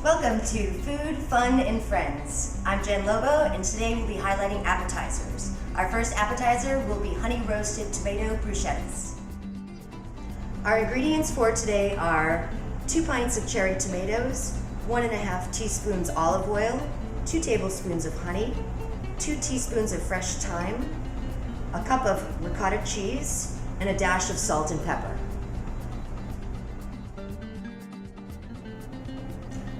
Welcome to Food, Fun, and Friends. I'm Jen Lobo, and today we'll be highlighting appetizers. Our first appetizer will be honey roasted tomato bruschetts. Our ingredients for today are 2 pints of cherry tomatoes, 1.5 teaspoons olive oil, 2 tablespoons of honey, 2 teaspoons of fresh thyme, a cup of ricotta cheese, and a dash of salt and pepper.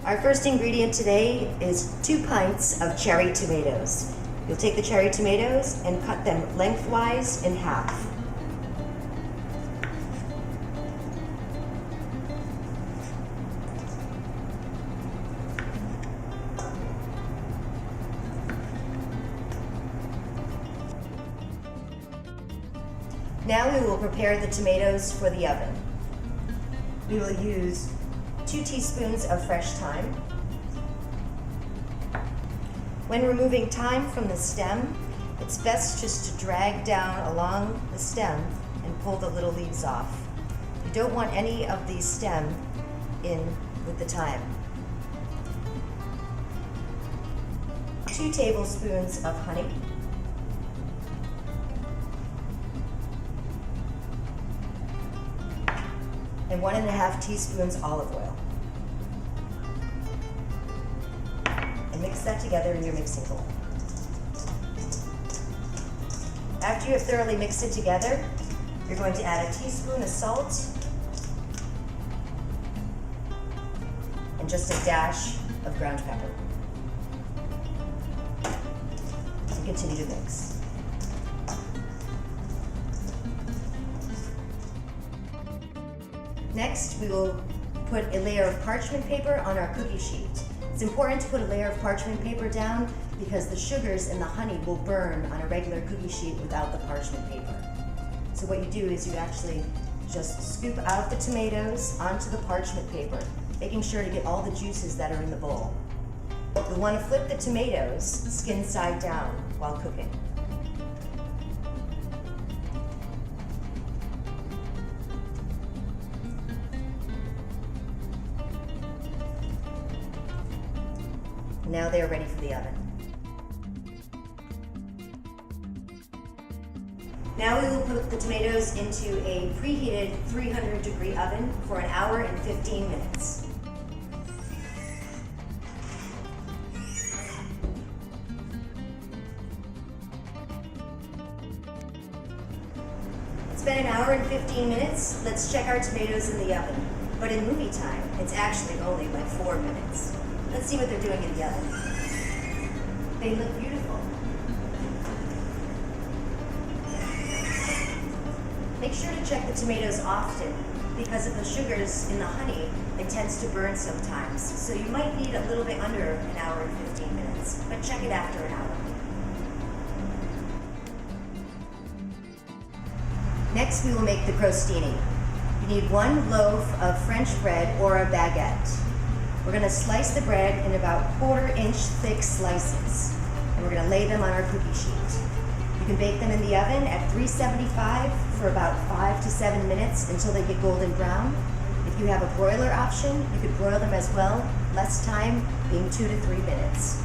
Our first ingredient today is 2 pints of cherry tomatoes. You'll take the cherry tomatoes and cut them lengthwise in half. Now we will prepare the tomatoes for the oven. We will use 2 teaspoons of fresh thyme. When removing thyme from the stem, it's best just to drag down along the stem and pull the little leaves off. You don't want any of the stem in with the thyme. 2 tablespoons of honey. And 1.5 teaspoons olive oil. And mix that together in your mixing bowl. After you have thoroughly mixed it together, you're going to add a teaspoon of salt and just a dash of ground pepper. And continue to mix. Next, we will put a layer of parchment paper on our cookie sheet. It's important to put a layer of parchment paper down because the sugars in the honey will burn on a regular cookie sheet without the parchment paper. So what you do is you actually just scoop out the tomatoes onto the parchment paper, making sure to get all the juices that are in the bowl. You'll want to flip the tomatoes skin side down while cooking. Now they are ready for the oven. Now we will put the tomatoes into a preheated 300-degree oven for 1 hour and 15 minutes. It's been 1 hour and 15 minutes. Let's check our tomatoes in the oven. But in movie time, it's actually only like 4 minutes. Let's see what they're doing in the oven. They look beautiful. Make sure to check the tomatoes often because of the sugars in the honey, it tends to burn sometimes. So you might need a little bit under 1 hour and 15 minutes, but check it after 1 hour. Next, we will make the crostini. You need 1 loaf of French bread or a baguette. We're going to slice the bread in about 1/4 inch thick slices, and we're going to lay them on our cookie sheet. You can bake them in the oven at 375 for about 5 to 7 minutes until they get golden brown. If you have a broiler option, you could broil them as well, less time being 2 to 3 minutes.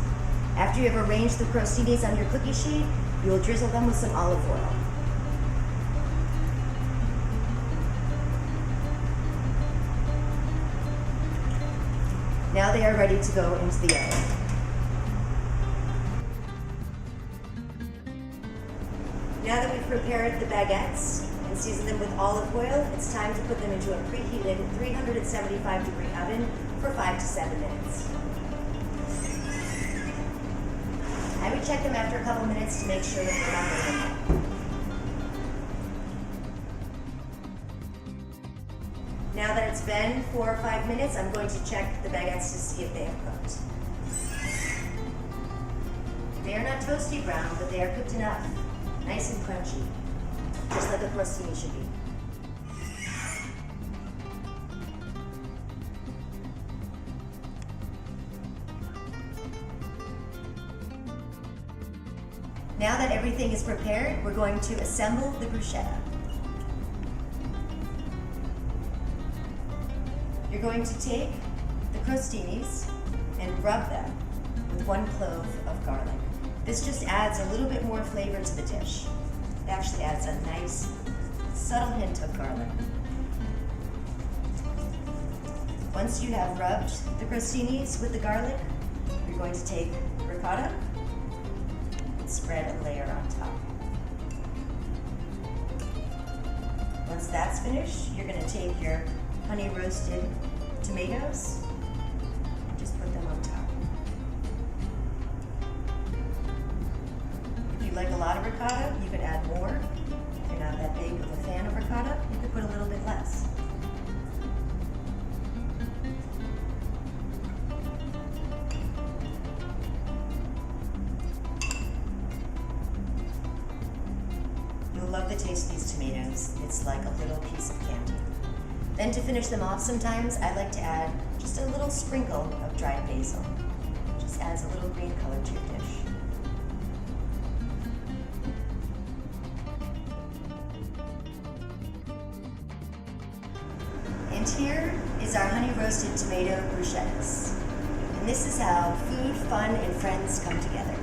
After you have arranged the crostinis on your cookie sheet, you will drizzle them with some olive oil. Now they are ready to go into the oven. Now that we've prepared the baguettes and seasoned them with olive oil, it's time to put them into a preheated 375-degree oven for 5 to 7 minutes. I would check them after a couple minutes to make sure that they're not burning. Now that it's been 4 or 5 minutes, I'm going to check the baguettes to see if they have cooked. They are not toasty brown, but they are cooked enough. Nice and crunchy, just like a crostini should be. Now that everything is prepared, we're going to assemble the bruschetta. You're going to take the crostinis and rub them with 1 clove of garlic. This just adds a little bit more flavor to the dish. It actually adds a nice, subtle hint of garlic. Once you have rubbed the crostinis with the garlic, you're going to take ricotta and spread a layer on top. Once that's finished, you're going to take your honey roasted tomatoes and just put them on top. If you like a lot of ricotta, you could add more. If you're not that big of a fan of ricotta, you could put a little bit less. You'll love the taste of these tomatoes. It's like a little piece of candy. Then to finish them off sometimes, I like to add just a little sprinkle of dried basil. Just adds a little green color to your dish. And here is our honey roasted tomato bruschetts. And this is how food, fun, and friends come together.